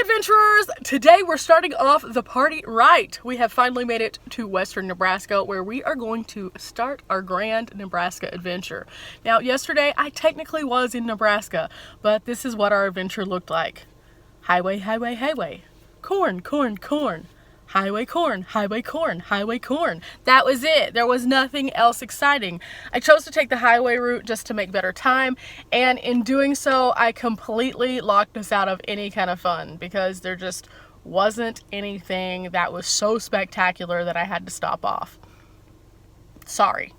adventurers! Today we're starting off the party right. We have finally made it to western Nebraska, where we are going to start our grand Nebraska adventure. Now, yesterday I technically was in Nebraska, but this is what our adventure looked like. Highway, highway, highway. Corn, corn, corn. Highway corn, highway corn, highway corn. That was it. There was nothing else exciting. I chose to take the highway route just to make better time, and in doing so, I completely locked us out of any kind of fun because there just wasn't anything that was so spectacular that I had to stop off. Sorry.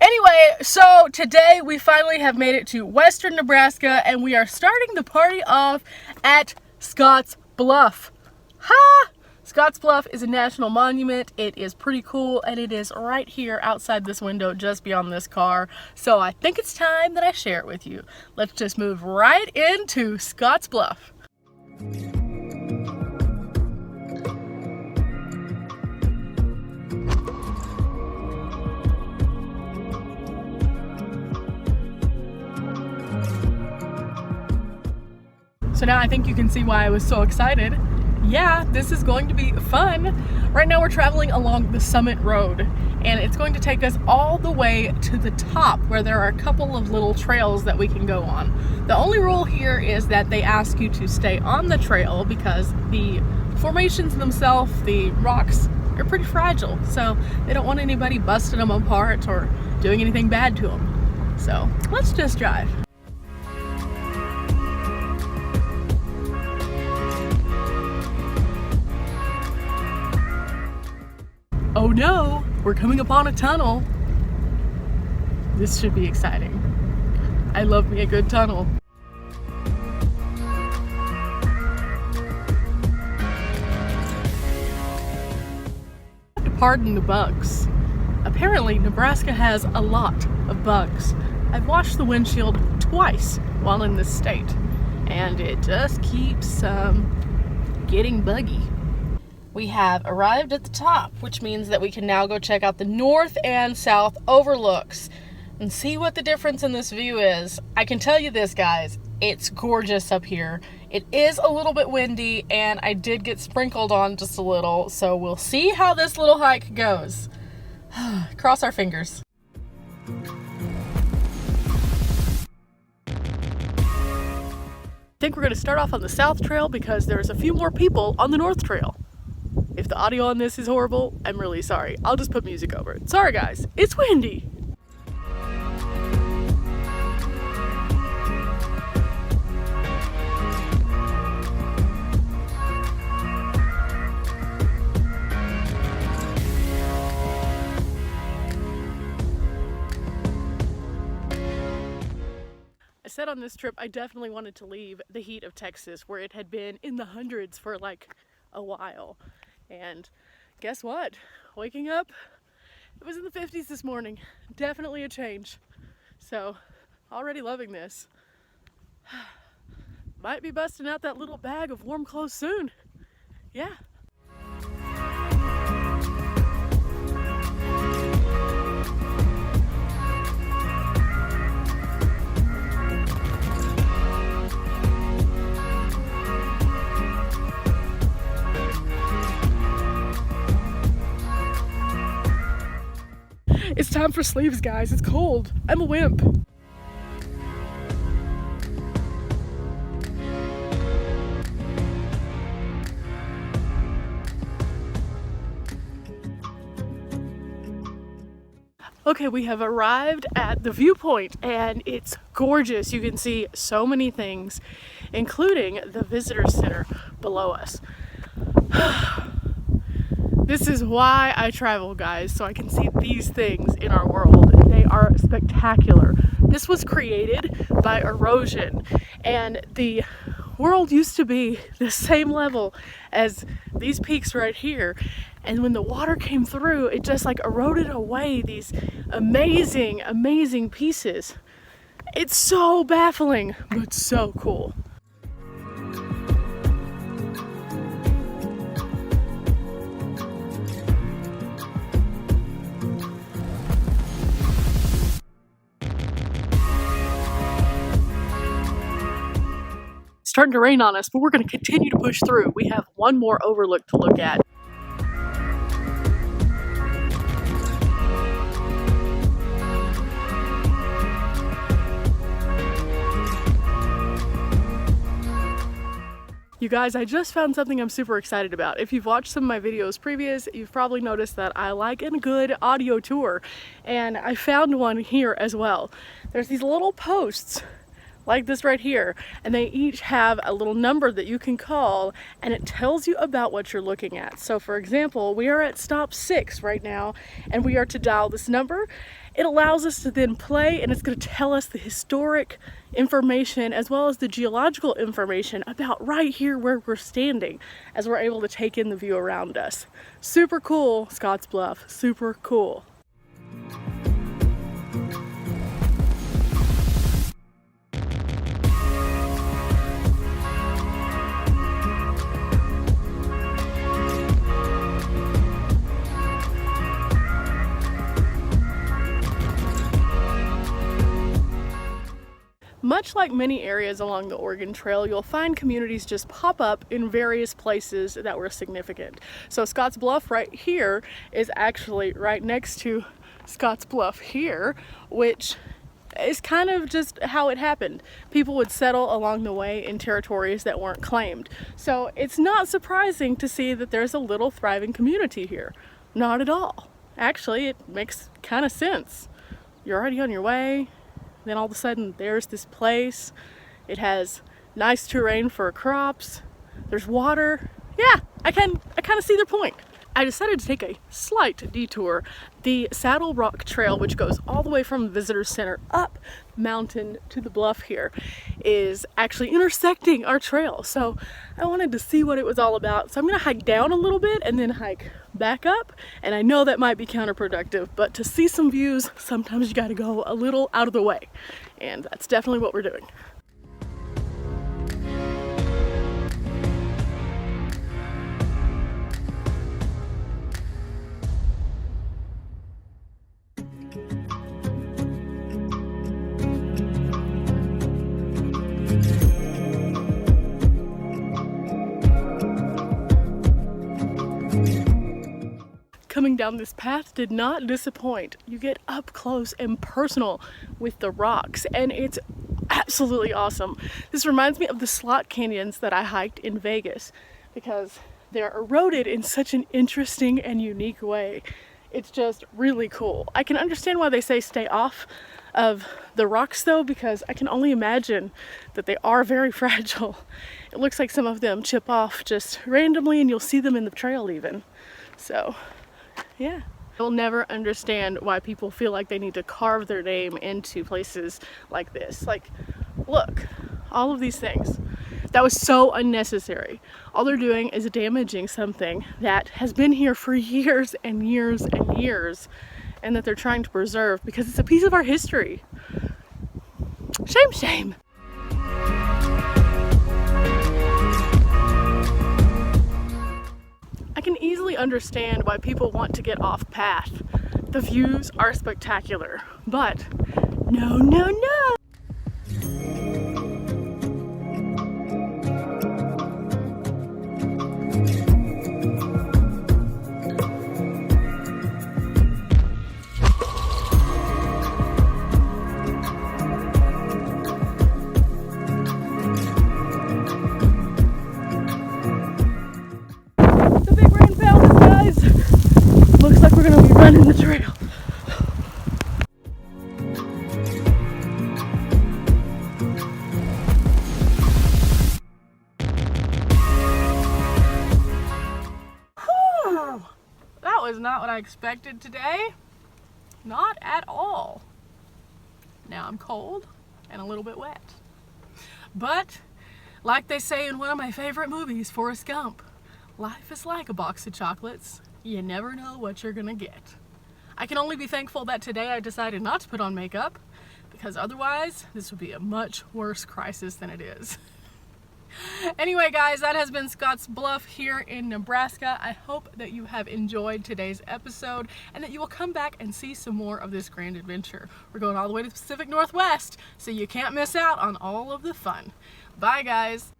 Anyway, so today we finally have made it to western Nebraska, and we are starting the party off at Scottsbluff. Ha! Scottsbluff is a national monument. It is pretty cool, and it is right here outside this window just beyond this car. So I think it's time that I share it with you. Let's just move right into Scottsbluff. So now I think you can see why I was so excited. Yeah, this is going to be fun. Right now we're traveling along the Summit Road, and it's going to take us all the way to the top where there are a couple of little trails that we can go on. The only rule here is that they ask you to stay on the trail because the formations themselves, the rocks, are pretty fragile, so they don't want anybody busting them apart or doing anything bad to them. So let's just drive. Oh no, we're coming upon a tunnel. This should be exciting. I love me a good tunnel. Pardon the bugs. Apparently, Nebraska has a lot of bugs. I've washed the windshield twice while in this state, and it just keeps getting buggy. We have arrived at the top, which means that we can now go check out the north and south overlooks and see what the difference in this view is. I can tell you this, guys, it's gorgeous up here. It is a little bit windy, and I did get sprinkled on just a little, so we'll see how this little hike goes. Cross our fingers. I think we're going to start off on the south trail because there's a few more people on the north trail. If the audio on this is horrible, I'm really sorry. I'll just put music over it. Sorry guys, it's windy. I said on this trip I definitely wanted to leave the heat of Texas, where it had been in the hundreds for like a while. And guess what? Waking up, it was in the 50s this morning. Definitely a change. So, already loving this. Might be busting out that little bag of warm clothes soon. Yeah. It's time for sleeves, guys. It's cold. I'm a wimp. Okay, we have arrived at the Viewpoint, and it's gorgeous. You can see so many things, including the visitor center below us. This is why I travel, guys, so I can see these things in our world. They are spectacular. This was created by erosion, and the world used to be the same level as these peaks right here. And when the water came through, it just like eroded away these amazing, amazing pieces. It's so baffling, but so cool. It's starting to rain on us, but we're going to continue to push through. We have one more overlook to look at. You guys, I just found something I'm super excited about. If you've watched some of my videos previous, you've probably noticed that I like a good audio tour, and I found one here as well. There's these little posts like this right here, and they each have a little number that you can call, and it tells you about what you're looking at. So for example, we are at stop 6 right now, and we are to dial this number. It allows us to then play, and it's going to tell us the historic information as well as the geological information about right here where we're standing, as we're able to take in the view around us. Super cool, Scottsbluff, super cool. Much like many areas along the Oregon Trail, you'll find communities just pop up in various places that were significant. So Scottsbluff right here is actually right next to Scottsbluff here, which is kind of just how it happened. People would settle along the way in territories that weren't claimed. So it's not surprising to see that there's a little thriving community here. Not at all. Actually, it makes kind of sense. You're already on your way. Then all of a sudden there's this place. It has nice terrain for crops. There's water. Yeah, I kind of see their point. I decided to take a slight detour. The Saddle Rock Trail, which goes all the way from the visitor center up mountain to the bluff here, is actually intersecting our trail. So I wanted to see what it was all about. So I'm gonna hike down a little bit and then hike back up. And I know that might be counterproductive, but to see some views, sometimes you gotta go a little out of the way. And that's definitely what we're doing. Coming down this path did not disappoint. You get up close and personal with the rocks, and it's absolutely awesome. This reminds me of the slot canyons that I hiked in Vegas because they're eroded in such an interesting and unique way. It's just really cool. I can understand why they say stay off of the rocks though, because I can only imagine that they are very fragile. It looks like some of them chip off just randomly, and you'll see them in the trail even. So yeah. You'll never understand why people feel like they need to carve their name into places like this. Like, look, all of these things. That was so unnecessary. All they're doing is damaging something that has been here for years and years and years, and that they're trying to preserve because it's a piece of our history. Shame, shame. I can easily understand why people want to get off path. The views are spectacular, but no, no, no! Looks like we're gonna be running the trail. Whew. That was not what I expected today. Not at all. Now I'm cold and a little bit wet. But, like they say in one of my favorite movies, Forrest Gump, life is like a box of chocolates. You never know what you're gonna get. I can only be thankful that today I decided not to put on makeup, because otherwise this would be a much worse crisis than it is. Anyway guys, that has been Scottsbluff here in Nebraska. I hope that you have enjoyed today's episode and that you will come back and see some more of this grand adventure. We're going all the way to the Pacific Northwest, so you can't miss out on all of the fun. Bye guys.